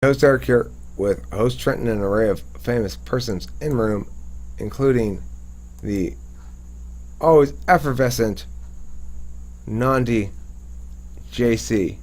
Host Eric here with host Trenton and an array of famous persons in room, including the always effervescent Nandi, JC,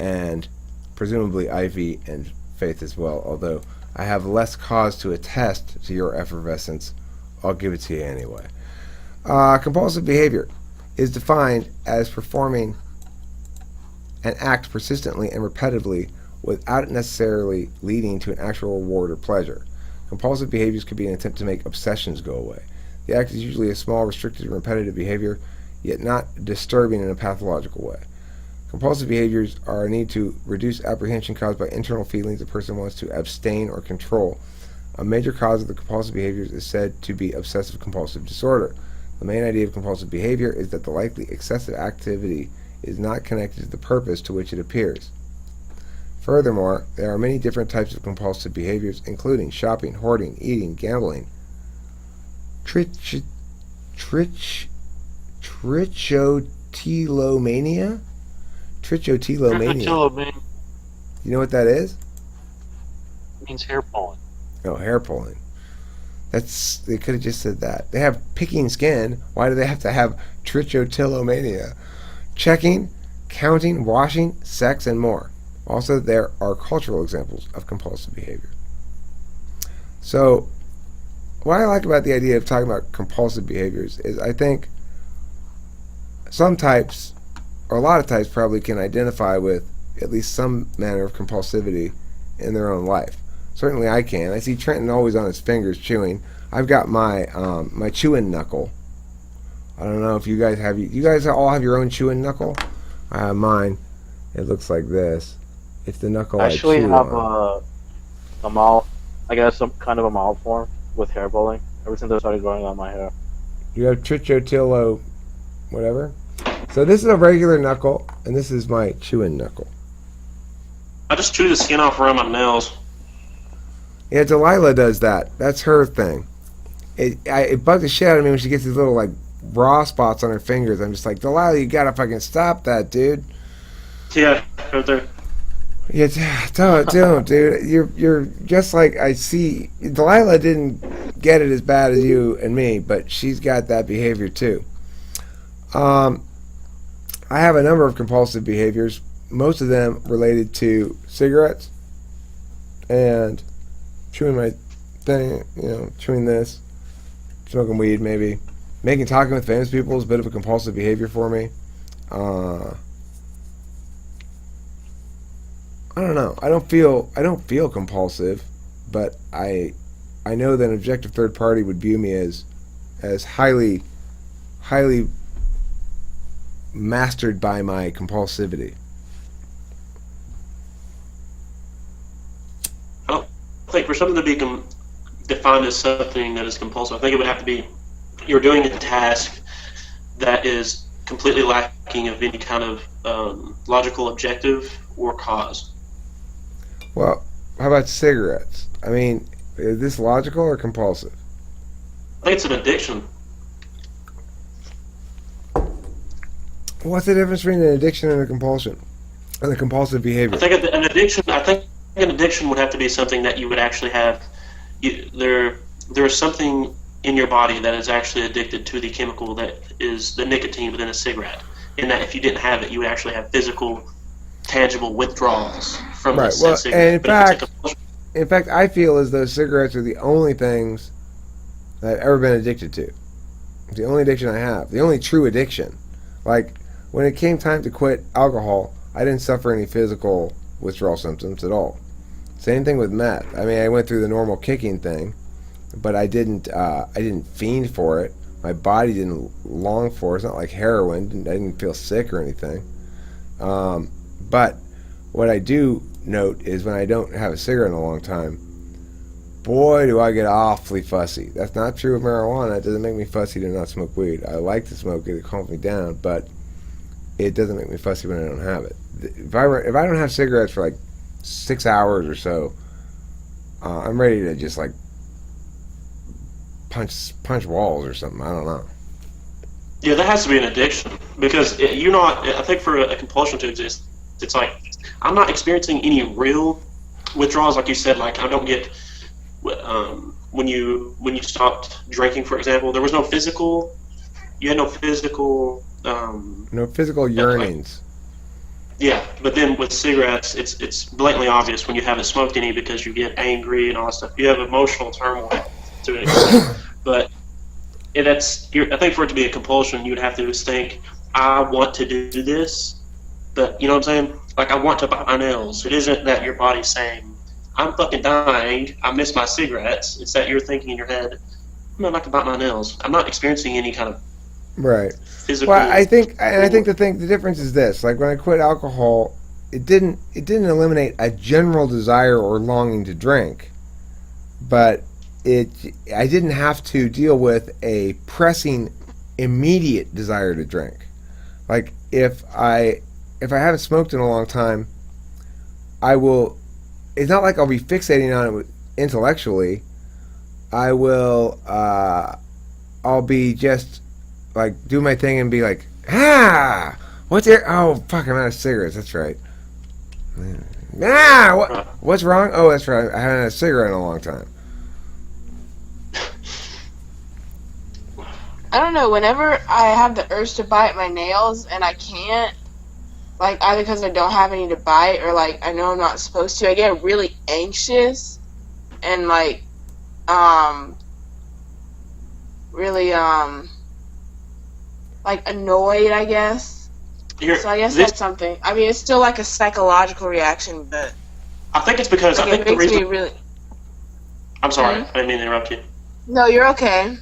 and presumably Ivy and Faith as well, although I have less cause to attest to your effervescence. I'll give it to you anyway. Compulsive behavior is defined as performing an act persistently and repetitively without it necessarily leading to an actual reward or pleasure. Compulsive behaviors could be an attempt to make obsessions go away. The act is usually a small, restricted, and repetitive behavior, yet not disturbing in a pathological way. Compulsive behaviors are a need to reduce apprehension caused by internal feelings a person wants to abstain or control. A major cause of the compulsive behaviors is said to be obsessive-compulsive disorder. The main idea of compulsive behavior is that the likely excessive activity is not connected to the purpose to which it appears. Furthermore, there are many different types of compulsive behaviors, including shopping, hoarding, eating, gambling, trichotillomania? Trichotillomania. You know what that is? Means hair pulling. Oh, hair pulling. They could have just said that. They have picking skin. Why do they have to have trichotillomania? Checking, counting, washing, sex, and more. Also, there are cultural examples of compulsive behavior. So, what I like about the idea of talking about compulsive behaviors is I think some types, or a lot of types, probably can identify with at least some manner of compulsivity in their own life. Certainly I can. I see Trenton always on his fingers chewing. I've got my my chewing knuckle. I don't know if you guys have. You guys all have your own chewing knuckle? I have mine. It looks like this. It's the knuckle I actually chew have on. a mild, I guess some kind of a mild form with hair pulling. Ever since I started growing out my hair. You have trichotillo, whatever. So this is a regular knuckle, and this is my chewing knuckle. I just chew the skin off around my nails. Yeah, Delilah does that. That's her thing. It bugs the shit out of me when she gets these little like raw spots on her fingers. I'm just like, Delilah, you gotta fucking stop that, dude. Yeah, right there. Yeah, don't, dude. You're just like I see. Delilah didn't get it as bad as you and me, but she's got that behavior too. I have a number of compulsive behaviors, most of them related to cigarettes and chewing my thing, chewing this, smoking weed maybe. Talking with famous people is a bit of a compulsive behavior for me. I don't know. I don't feel compulsive, but I know that an objective third party would view me as highly mastered by my compulsivity. I don't think for something to be defined as something that is compulsive, I think it would have to be you're doing a task that is completely lacking of any kind of logical objective or cause. Well, how about cigarettes? I mean, is this logical or compulsive? I think it's an addiction. What's the difference between an addiction and a compulsion? And a compulsive behavior? I think an addiction would have to be something that you would actually have. There is something in your body that is actually addicted to the chemical that is the nicotine within a cigarette, and that if you didn't have it, you would actually have physical, tangible withdrawals from right. the Well, cigarette. and in fact, I feel as though cigarettes are the only things that I've ever been addicted to. It's the only addiction I have. The only true addiction. Like, when it came time to quit alcohol, I didn't suffer any physical withdrawal symptoms at all. Same thing with meth. I mean, I went through the normal kicking thing, but I didn't fiend for it. My body didn't long for it. It's not like heroin. I didn't feel sick or anything. But what I do note is when I don't have a cigarette in a long time, boy, do I get awfully fussy. That's not true of marijuana. It doesn't make me fussy to not smoke weed. I like to smoke it. It calms me down, but it doesn't make me fussy when I don't have it. If I don't have cigarettes for like 6 hours or so, I'm ready to just like punch walls or something. I don't know. Yeah, that has to be an addiction because you're not. I think for a compulsion to exist, it's like I'm not experiencing any real withdrawals, like you said, like I don't get when you stopped drinking, for example, there was no physical. You had no physical. No physical yearnings. Yeah, but then with cigarettes, it's blatantly obvious when you haven't smoked any because you get angry and all that stuff. You have emotional turmoil to an extent, but I think for it to be a compulsion, you'd have to think, I want to do this, but you know what I'm saying? Like I want to bite my nails. It isn't that your body's saying, I'm fucking dying, I miss my cigarettes. It's that you're thinking in your head, I'm not to bite my nails. I'm not experiencing any kind of Right. physical. Well, I think the difference is this. Like when I quit alcohol, it didn't eliminate a general desire or longing to drink, but I didn't have to deal with a pressing, immediate desire to drink. Like if I haven't smoked in a long time, I will. It's not like I'll be fixating on it intellectually. I will. I'll be just like do my thing and be like, what's there? Oh fuck, I'm out of cigarettes. That's right. What's wrong? Oh, that's right. I haven't had a cigarette in a long time. I don't know. Whenever I have the urge to bite my nails and I can't, like either because I don't have any to bite or like I know I'm not supposed to, I get really anxious and like really like annoyed, I guess. So I guess that's something. I mean, it's still like a psychological reaction, but I think it's because like, I think the reason. really... I'm sorry, I didn't mean to interrupt you. No, you're okay.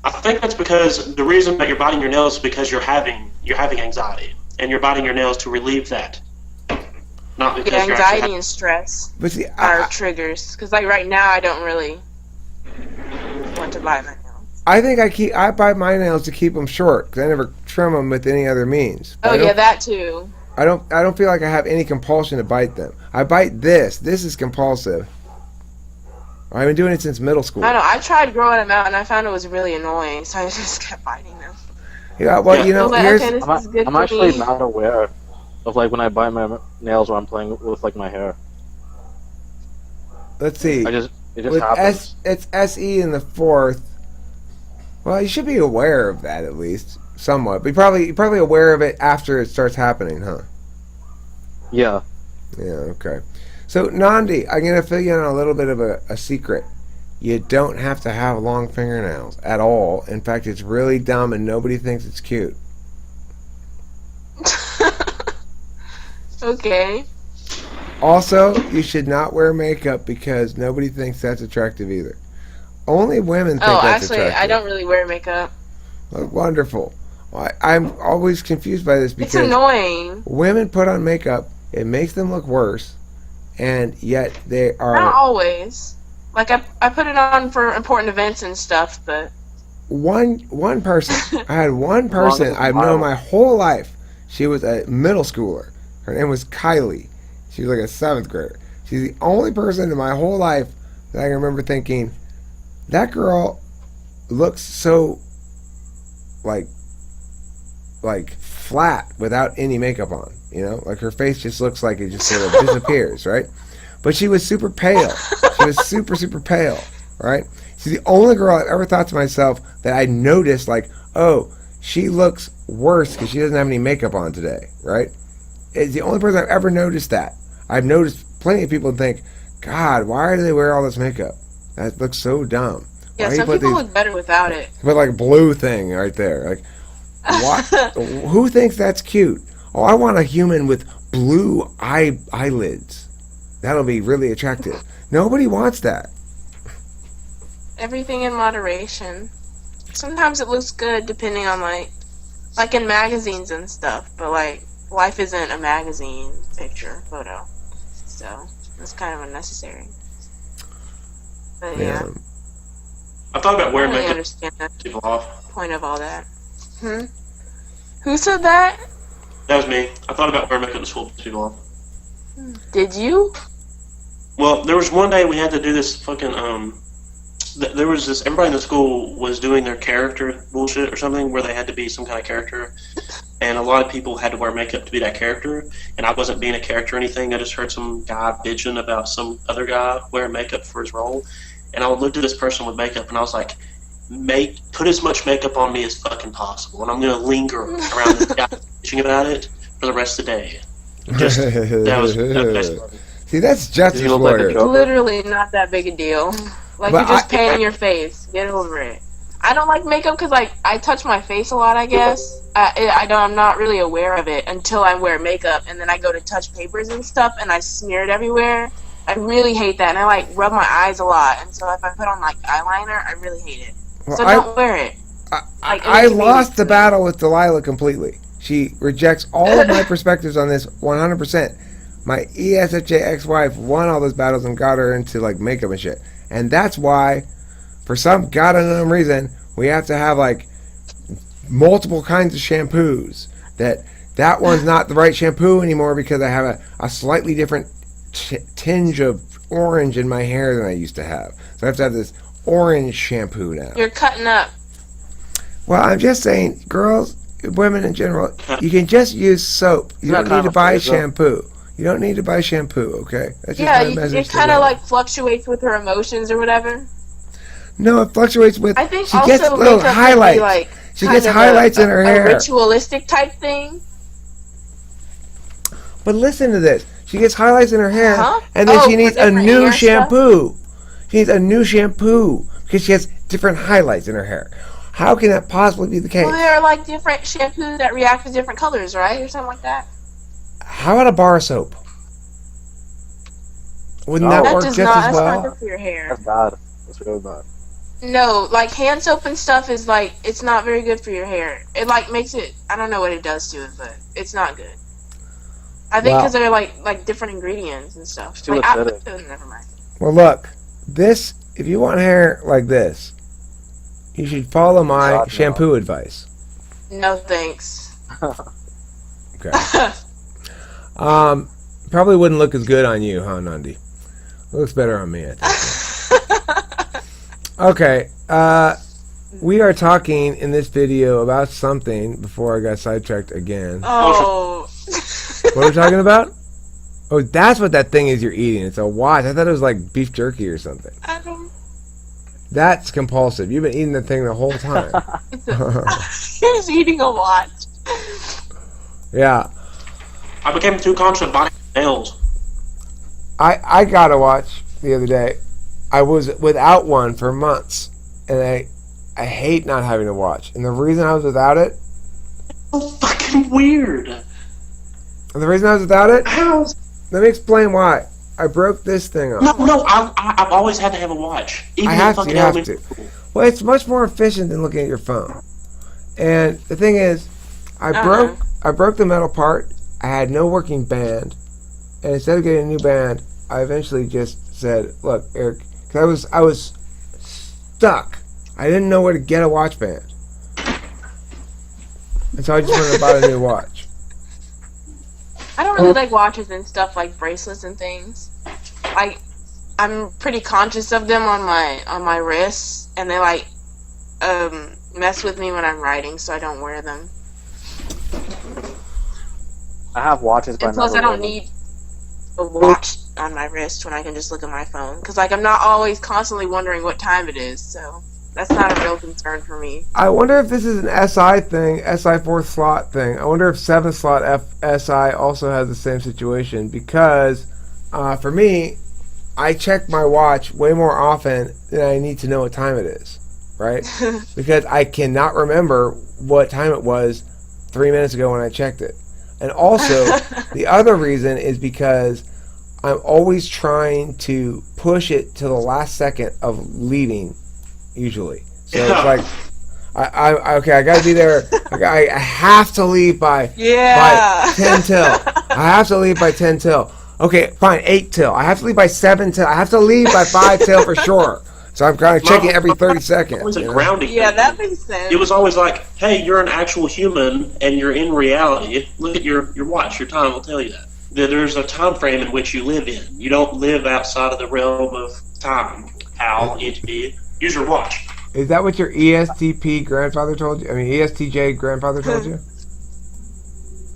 I think that's because the reason that you're biting your nails is because you're having anxiety, and you're biting your nails to relieve that. Not because yeah, anxiety and stress but see, are triggers. Because like right now, I don't really want to bite my nails. I think I bite my nails to keep them short because I never trim them with any other means. Oh yeah, that too. I don't feel like I have any compulsion to bite them. I bite this. This is compulsive. I've been doing it since middle school. I know. I tried growing them out and I found it was really annoying, so I just kept biting them. Yeah, well, you know, like, here's. Okay, this is good I'm for actually me. not aware of like when I bite my nails or I'm playing with like my hair. Let's see. It just With happens. it's SE in the fourth. Well, you should be aware of that at least, somewhat. But you're probably aware of it after it starts happening, huh? Yeah. Yeah, okay. So, Nandi, I'm going to fill you in on a little bit of a secret. You don't have to have long fingernails at all. In fact, it's really dumb and nobody thinks it's cute. Okay. Also, you should not wear makeup because nobody thinks that's attractive either. Only women think that's attractive. I don't really wear makeup. Oh, wonderful. I'm always confused by this because It's annoying. women put on makeup, it makes them look worse, and yet they are... Not always. Like, I put it on for important events and stuff, but... One person. I had one person I've known my whole life. She was a middle schooler. Her name was Kylie. She was like a 7th grader. She's the only person in my whole life that I can remember thinking, that girl looks so like flat without any makeup on, you know? Like her face just looks like it just sort of disappears, right? But she was super pale. She was super, super pale, right? She's the only girl I've ever thought to myself that I noticed like, oh, she looks worse because she doesn't have any makeup on today, right? It's the only person I've ever noticed that. I've noticed plenty of people think, God, why do they wear all this makeup? That looks so dumb. Yeah, some people look better without it. But like blue thing right there. Like, what? Who thinks that's cute? Oh, I want a human with blue eyelids. That'll be really attractive. Nobody wants that. Everything in moderation. Sometimes it looks good depending on like in magazines and stuff, but like life isn't a magazine picture photo, so it's kind of unnecessary. But yeah. I thought about wearing I really makeup understand the people off. point of all that. Who said that? That was me. I thought about wearing makeup to school to people off. Did you? Well, there was one day we had to do this fucking there was this. Everybody in the school was doing their character bullshit or something, where they had to be some kind of character, and a lot of people had to wear makeup to be that character. And I wasn't being a character or anything. I just heard some guy bitching about some other guy wearing makeup for his role, and I looked at this person with makeup, and I was like, put as much makeup on me as fucking possible, and I'm gonna linger around this guy bitching about it for the rest of the day. Just that. See, that's justice You look like a warrior. Joker. Literally not that big a deal. Like, But you're just painting your face. Get over it. I don't like makeup because, like, I touch my face a lot, I guess. I'm not really aware of it until I wear makeup, and then I go to touch papers and stuff, and I smear it everywhere. I really hate that, and I, like, rub my eyes a lot. And so if I put on, like, eyeliner, I really hate it. Well, So don't wear it. Like, it I makes me lost the sick. battle with Delilah completely. She rejects all of my perspectives on this 100%. My ESFJ ex-wife won all those battles and got her into like makeup and shit. And that's why, for some god unknown reason, we have to have like multiple kinds of shampoos. That one's not the right shampoo anymore because I have a slightly different tinge of orange in my hair than I used to have. So I have to have this orange shampoo now. You're cutting up. Well, I'm just saying, girls, women in general, you can just use soap. You don't need to buy shampoo. You don't need to buy shampoo, okay? That's just Yeah, my message it to kind them. of, like, fluctuates with her emotions or whatever. No, it fluctuates with... I think she also gets little makeup can highlights. be, like, She kind gets of highlights in her a hair. ritualistic type thing. But listen to this. She gets highlights in her hair, Huh? and then Oh, she needs for a different new hair stuff? shampoo. She needs a new shampoo because she has different highlights in her hair. How can that possibly be the case? Well, there are, like, different shampoos that react with different colors, right? Or something like that. How about a bar soap? Wouldn't No. that That work does just not, as that's not well? good for your hair. That's bad. That's really bad. No, like, hand soap and stuff is, like, it's not very good for your hair. It, like, makes it, I don't know what it does to it, but it's not good. I think Wow. because they're, like, different ingredients and stuff. It's too Like, acidic. never mind. Well, look, this, if you want hair like this, you should follow my God, no. shampoo advice. No thanks. Okay. Probably wouldn't look as good on you, huh, Nandi? It looks better on me, I think. Okay, we are talking in this video about something before I got sidetracked again. Oh. What are we talking about? Oh, that's what that thing is you're eating. It's a watch. I thought it was like beef jerky or something. I don't. That's compulsive. You've been eating the thing the whole time. He's eating a watch. Yeah. I became too conscious of body nails. I got a watch the other day. I was without one for months, and I hate not having a watch. And the reason I was without it, So fucking weird. How? let me explain why. I broke this thing off. No, I've always had to have a watch. Even I in have to, fucking you have elementary to. school. Well, it's much more efficient than looking at your phone. And the thing is, I broke the metal part. I had no working band, and instead of getting a new band, I eventually just said, "Look, Eric, because I was stuck. I didn't know where to get a watch band, and so I just went and bought a new watch." I don't really like watches and stuff like bracelets and things. Like, I'm pretty conscious of them on my wrists, and they like mess with me when I'm writing, so I don't wear them. I have watches, but And plus, I never don't wear them. need a watch on my wrist when I can just look at my phone. Because, like, I'm not always constantly wondering what time it is, so that's not a real concern for me. I wonder if this is an SI thing, SI fourth slot thing. I wonder if 7th slot SI also has the same situation, because for me, I check my watch way more often than I need to know what time it is, right? Because I cannot remember what time it was 3 minutes ago when I checked it. And also, the other reason is because I'm always trying to push it to the last second of leaving, usually. So it's like, I gotta be there. I have to leave by 10 till. I have to leave by 10 till. Okay, fine, 8 till. I have to leave by 7 till. I have to leave by 5 till for sure. So I'm kind of checking every 30 seconds. It was a you know? grounding. Yeah, thing. that makes sense. It was always like, hey, you're an actual human and you're in reality. Look at your watch. Your time will tell you that. There's a time frame in which you live in. You don't live outside of the realm of time, pal, HP. use your watch. Is that what your ESTP grandfather told you? I mean, ESTJ grandfather told you?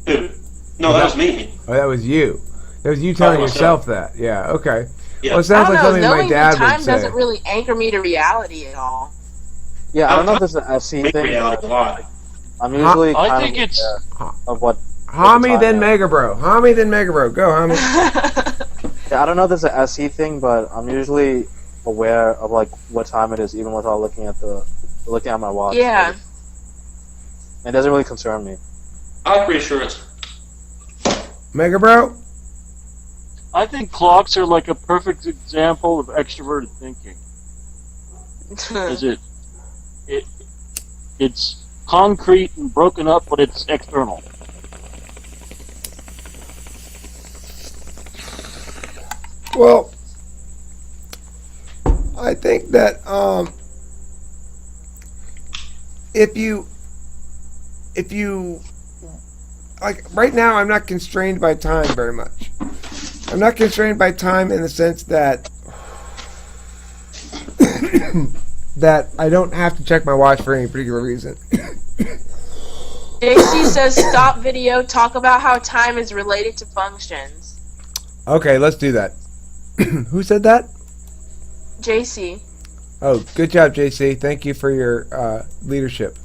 Who? No, that was me. Oh, that was you. That was you telling myself. yourself that. Yeah, okay. Yeah. Well, it sounds I like don't know. something my Knowing dad the time would say. doesn't really anchor me to reality at all. Yeah, I don't know if it's an SC Make thing. reality a lot. I'm usually I kind think of it's- aware of what. Homie, time then is. Mega Bro. Homie, then Mega Bro. Go, homie. Yeah, I don't know if it's an SC thing, but I'm usually aware of like what time it is, even without looking at my watch. Yeah. It doesn't really concern me. I like reassurance. Mega Bro? I think clocks are like a perfect example of extroverted thinking. Is it's concrete and broken up, but it's external. Well, I think that if you like right now, I'm not constrained by time very much. I'm not constrained by time in the sense that that I don't have to check my watch for any particular reason. JC says stop video, talk about how time is related to functions. Okay, let's do that. Who said that? JC. Oh, good job, JC. Thank you for your leadership.